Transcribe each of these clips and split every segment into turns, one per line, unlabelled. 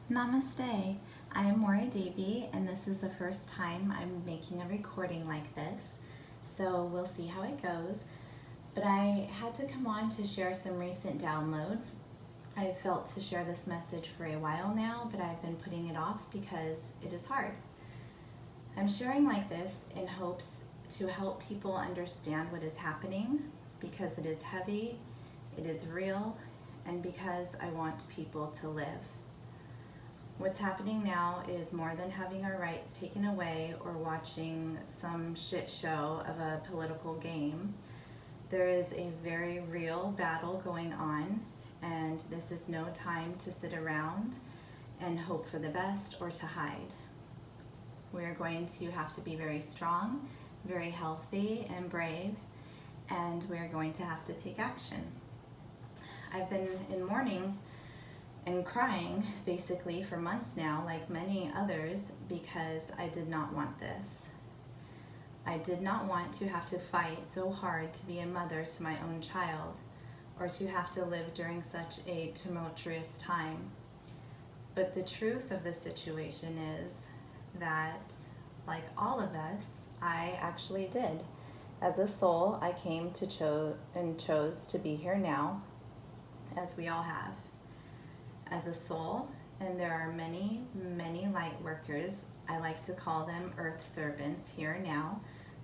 Namaste. I am Maura Davey, and this is the first time I'm making a recording like this, so we'll see how it goes. But I had to come on to share some recent downloads. I've felt to share this message for a while now, but I've been putting it off because it is hard. I'm sharing like this in hopes to help people understand what is happening, because it is heavy, it is real, and because I want people to live. What's happening now is more than having our rights taken away or watching some shit show of a political game. There is a very real battle going on, and this is no time to sit around and hope for the best or to hide. We're going to have to be very strong, very healthy and brave, and we're going to have to take action. I've been in mourning and crying basically for months now, like many others, because I did not want this. I did not want to have to fight so hard to be a mother to my own child, or to have to live during such a tumultuous time. But the truth of the situation is that, like all of us, I actually did. As a soul, I came to chose to be here now, as we all have. As a soul, and there are many, many light workers, I like to call them earth servants here now,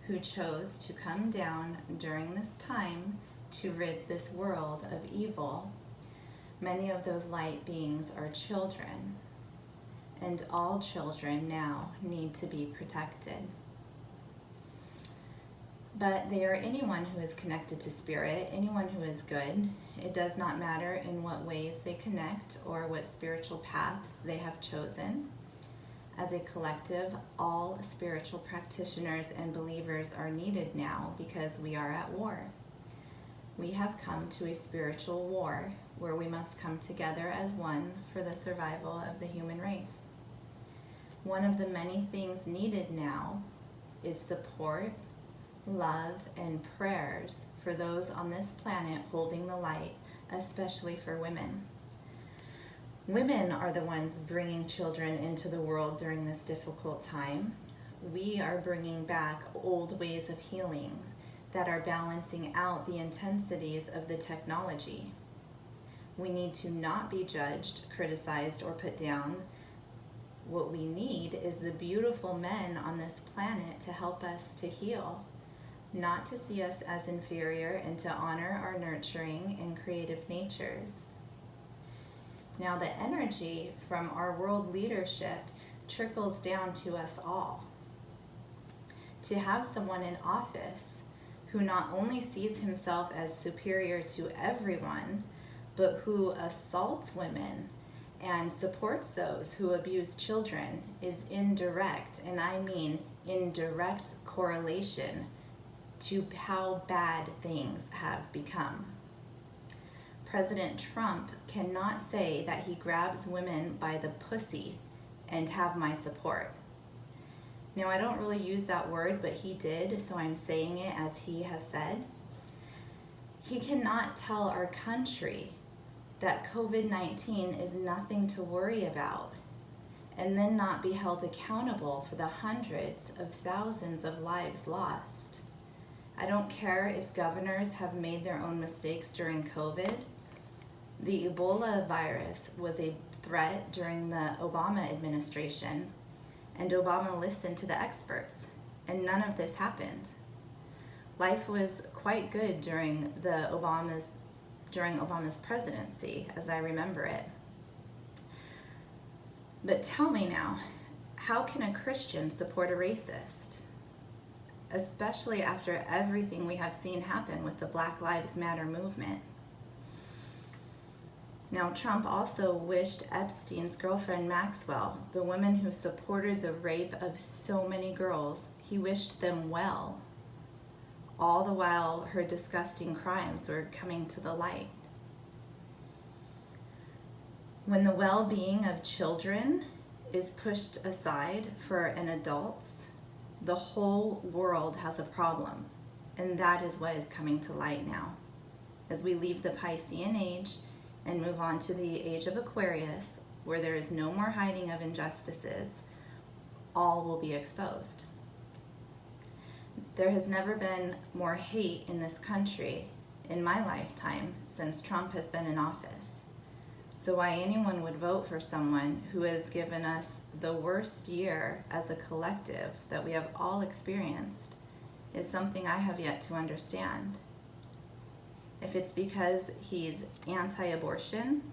who chose to come down during this time to rid this world of evil. Many of those light beings are children, and all children now need to be protected. But they are anyone who is connected to spirit, anyone who is good. It does not matter in what ways they connect or what spiritual paths they have chosen. As a collective, all spiritual practitioners and believers are needed now because we are at war. We have come to a spiritual war where we must come together as one for the survival of the human race. One of the many things needed now is support, love, and prayers for those on this planet holding the light, especially for women. Women are the ones bringing children into the world during this difficult time. We are bringing back old ways of healing that are balancing out the intensities of the technology. We need to not be judged, criticized, or put down. What we need is the beautiful men on this planet to help us to heal, not to see us as inferior, and to honor our nurturing and creative natures. Now, the energy from our world leadership trickles down to us all. To have someone in office who not only sees himself as superior to everyone, but who assaults women and supports those who abuse children is indirect, and I mean indirect correlation to how bad things have become. President Trump cannot say that he grabs women by the pussy and have my support. Now, I don't really use that word, but he did, so I'm saying it as he has said. He cannot tell our country that COVID-19 is nothing to worry about, and then not be held accountable for the hundreds of thousands of lives lost. I don't care if governors have made their own mistakes during COVID. The Ebola virus was a threat during the Obama administration, and Obama listened to the experts, and none of this happened. Life was quite good during Obama's presidency, as I remember it. But tell me now, how can a Christian support a racist? Especially after everything we have seen happen with the Black Lives Matter movement. Now, Trump also wished Epstein's girlfriend Maxwell, the woman who supported the rape of so many girls, he wished them well, all the while her disgusting crimes were coming to the light. When the well-being of children is pushed aside for an adult's, the whole world has a problem, and that is what is coming to light now. As we leave the Piscean age and move on to the age of Aquarius, where there is no more hiding of injustices, all will be exposed. There has never been more hate in this country in my lifetime since Trump has been in office. So why anyone would vote for someone who has given us the worst year as a collective that we have all experienced is something I have yet to understand. If it's because he's anti-abortion,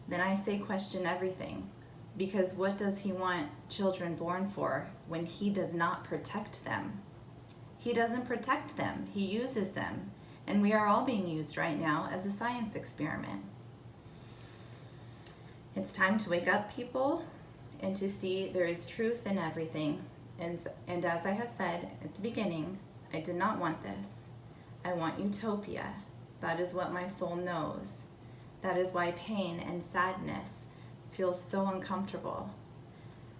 then I say question everything. Because what does he want children born for when he does not protect them? He doesn't protect them, he uses them. And we are all being used right now as a science experiment. It's time to wake up, people, and to see there is truth in everything. And as I have said at the beginning, I did not want this. I want utopia. That is what my soul knows. That is why pain and sadness feels so uncomfortable.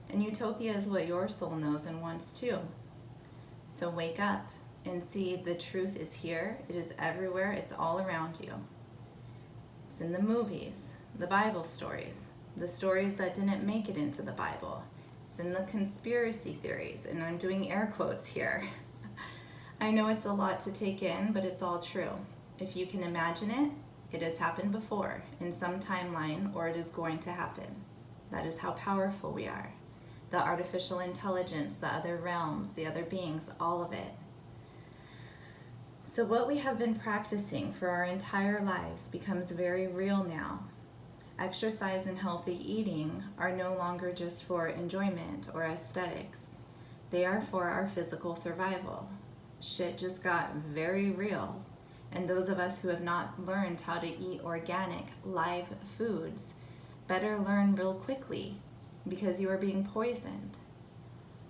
And utopia is what your soul knows and wants too. So wake up and see the truth is here. It is everywhere. It's all around you. It's in the movies, the Bible stories, the stories that didn't make it into the Bible. It's in the conspiracy theories, and I'm doing air quotes here. I know it's a lot to take in, but it's all true. If you can imagine it, it has happened before in some timeline, or it is going to happen. That is how powerful we are. The artificial intelligence, the other realms, the other beings, all of it. So what we have been practicing for our entire lives becomes very real now. Exercise and healthy eating are no longer just for enjoyment or aesthetics. They are for our physical survival. Shit just got very real. And those of us who have not learned how to eat organic, live foods better learn real quickly, because you are being poisoned.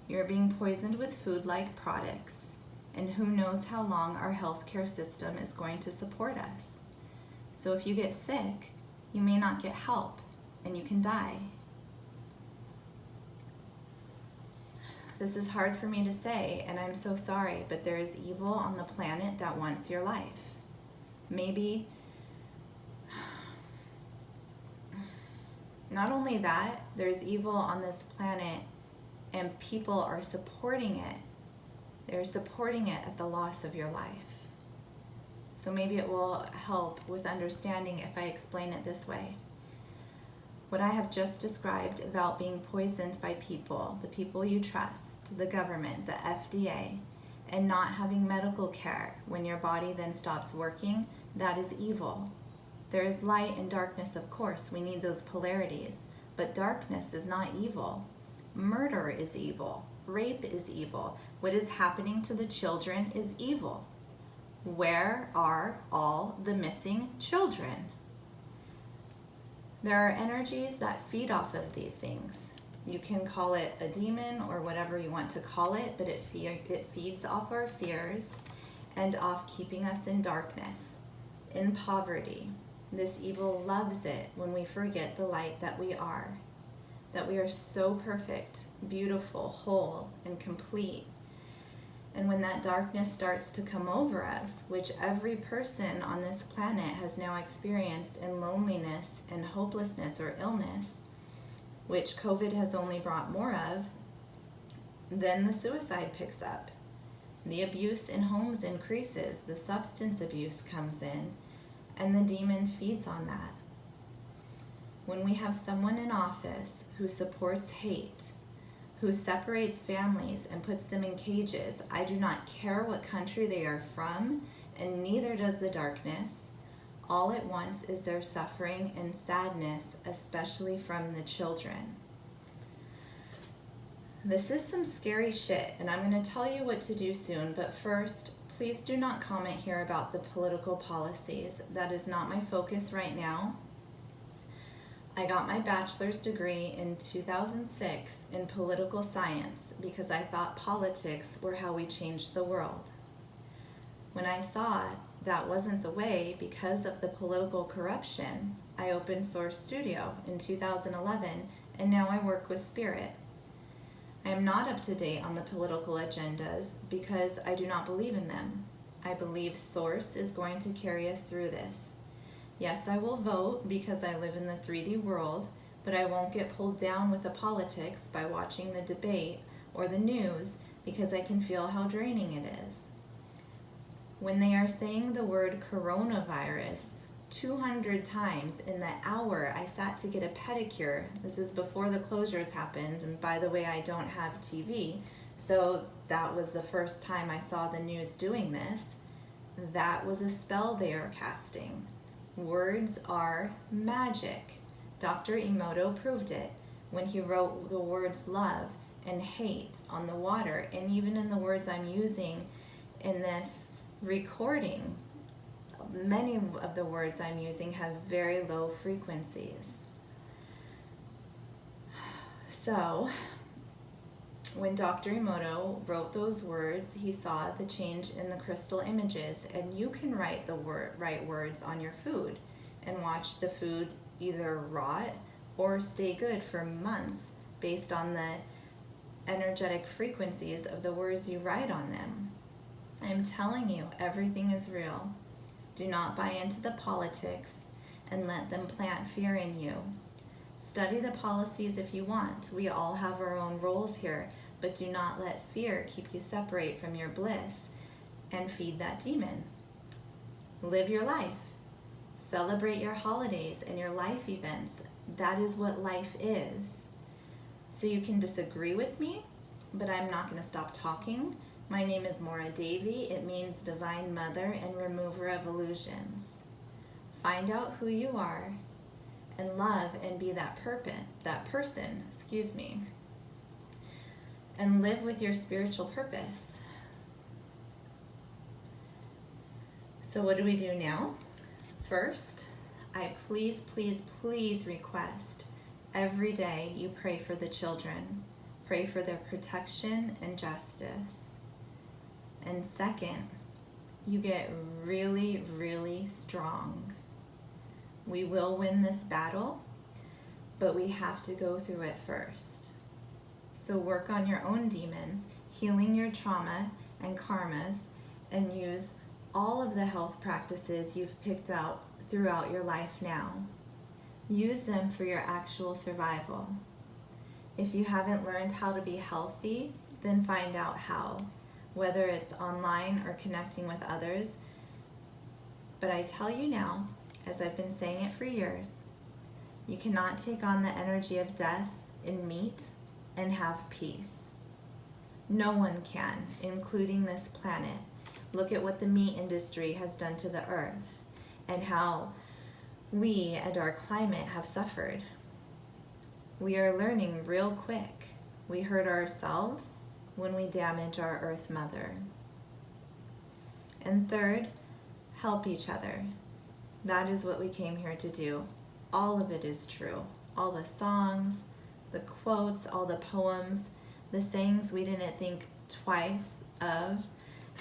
You are being poisoned with food-like products, and who knows how long our healthcare system is going to support us. So if you get sick, you may not get help, and you can die. This is hard for me to say, and I'm so sorry, but there is evil on the planet that wants your life. Maybe, not only that, there's evil on this planet and people are supporting it. They're supporting it at the loss of your life. So maybe it will help with understanding if I explain it this way. What I have just described about being poisoned by people, the people you trust, the government, the FDA, and not having medical care when your body then stops working, that is evil. There is light and darkness, of course. We need those polarities. But darkness is not evil. Murder is evil. Rape is evil. What is happening to the children is evil. Where are all the missing children? There are energies that feed off of these things. You can call it a demon or whatever you want to call it, but it feeds off our fears and off keeping us in darkness, in poverty. This evil loves it when we forget the light that we are so perfect, beautiful, whole, and complete. And when that darkness starts to come over us, which every person on this planet has now experienced in loneliness and hopelessness or illness, which COVID has only brought more of, then the suicide picks up. The abuse in homes increases, the substance abuse comes in, and the demon feeds on that. When we have someone in office who supports hate, who separates families and puts them in cages, I do not care what country they are from, and neither does the darkness. All it wants is their suffering and sadness, especially from the children. This is some scary shit, and I'm going to tell you what to do soon, but first, please do not comment here about the political policies. That is not my focus right now. I got my bachelor's degree in 2006 in political science because I thought politics were how we changed the world. When I saw that wasn't the way because of the political corruption, I opened Source Studio in 2011, and now I work with Spirit. I am not up to date on the political agendas because I do not believe in them. I believe Source is going to carry us through this. Yes, I will vote because I live in the 3D world, but I won't get pulled down with the politics by watching the debate or the news because I can feel how draining it is. When they are saying the word coronavirus 200 times in the hour I sat to get a pedicure, this is before the closures happened, and by the way, I don't have TV, so that was the first time I saw the news doing this. That was a spell they are casting. Words are magic. Dr. Emoto proved it when he wrote the words love and hate on the water, and even in the words I'm using in this recording, many of the words I'm using have very low frequencies. So when Dr. Emoto wrote those words, he saw the change in the crystal images, and you can write the right words on your food and watch the food either rot or stay good for months based on the energetic frequencies of the words you write on them. I'm telling you, everything is real. Do not buy into the politics and let them plant fear in you. Study the policies if you want. We all have our own roles here, but do not let fear keep you separate from your bliss and feed that demon. Live your life. Celebrate your holidays and your life events. That is what life is. So you can disagree with me, but I'm not going to stop talking. My name is Maura Davy. It means Divine Mother and Remover of Illusions. Find out who you are and love and be that person, and live with your spiritual purpose. So what do we do now? First, I please request every day you pray for the children. Pray for their protection and justice. And second, you get really, really strong. We will win this battle, but we have to go through it first. So work on your own demons, healing your trauma and karmas, and use all of the health practices you've picked out throughout your life now. Use them for your actual survival. If you haven't learned how to be healthy, then find out how, whether it's online or connecting with others. But I tell you now, as I've been saying it for years, you cannot take on the energy of death in meat and have peace. No one can, including this planet. Look at what the meat industry has done to the earth and how we and our climate have suffered. We are learning real quick. We hurt ourselves when we damage our Earth Mother. And third, help each other. That is what we came here to do. All of it is true. All the songs, the quotes, all the poems, the sayings we didn't think twice of.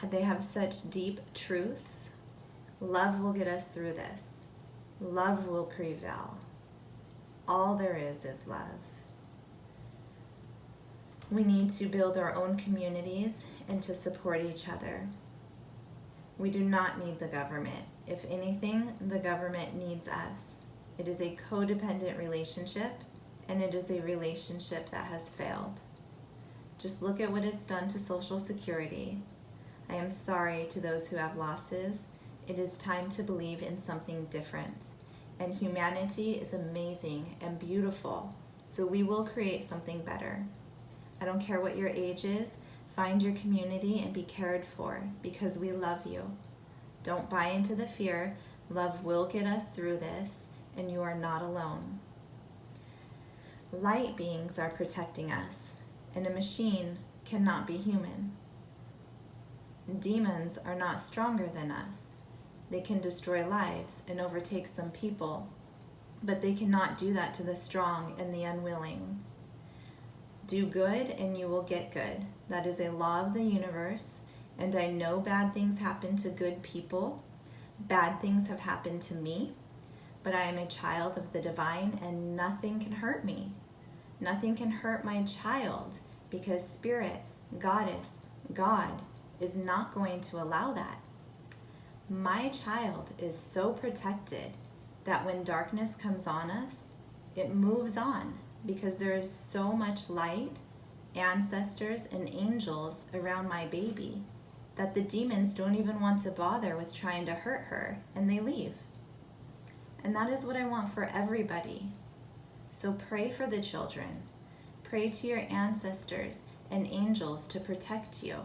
They have such deep truths. Love will get us through this. Love will prevail. All there is love. We need to build our own communities and to support each other. We do not need the government. If anything, the government needs us. It is a codependent relationship, and it is a relationship that has failed. Just look at what it's done to Social Security. I am sorry to those who have losses. It is time to believe in something different. And humanity is amazing and beautiful, so we will create something better. I don't care what your age is, find your community and be cared for because we love you. Don't buy into the fear. Love will get us through this, and you are not alone. Light beings are protecting us, and a machine cannot be human. Demons are not stronger than us. They can destroy lives and overtake some people, but they cannot do that to the strong and the unwilling. Do good and you will get good. That is a law of the universe, and I know bad things happen to good people. Bad things have happened to me, but I am a child of the divine and nothing can hurt me. Nothing can hurt my child because Spirit, Goddess, God is not going to allow that. My child is so protected that when darkness comes on us, it moves on because there is so much light, ancestors, and angels around my baby that the demons don't even want to bother with trying to hurt her, and they leave. And that is what I want for everybody. So pray for the children. Pray to your ancestors and angels to protect you.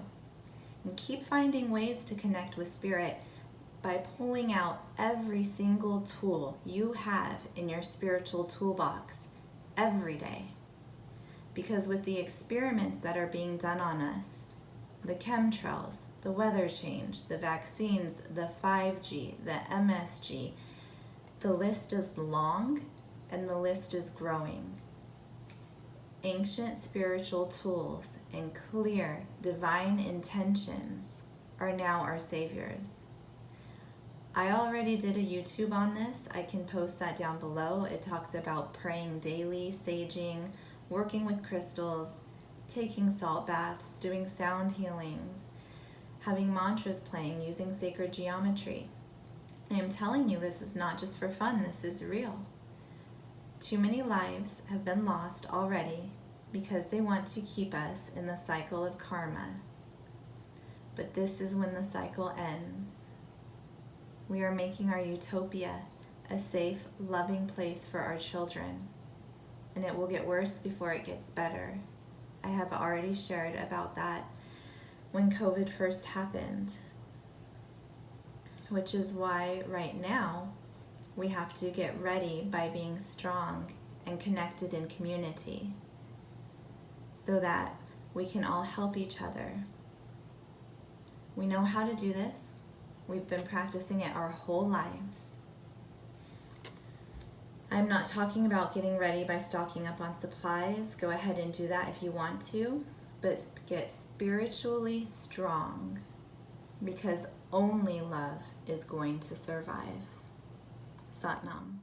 And keep finding ways to connect with spirit by pulling out every single tool you have in your spiritual toolbox every day. Because with the experiments that are being done on us, the chemtrails, the weather change, the vaccines, the 5G, the MSG, the list is long and the list is growing. Ancient spiritual tools and clear divine intentions are now our saviors. I already did a YouTube on this. I can post that down below. It talks about praying daily, saging, working with crystals, taking salt baths, doing sound healings, having mantras playing, using sacred geometry. I am telling you, this is not just for fun, this is real. Too many lives have been lost already because they want to keep us in the cycle of karma. But this is when the cycle ends. We are making our utopia a safe, loving place for our children. And it will get worse before it gets better. I have already shared about that when COVID first happened, which is why right now we have to get ready by being strong and connected in community so that we can all help each other. We know how to do this. We've been practicing it our whole lives. I'm not talking about getting ready by stocking up on supplies. Go ahead and do that if you want to, but get spiritually strong because only love is going to survive. Satnam.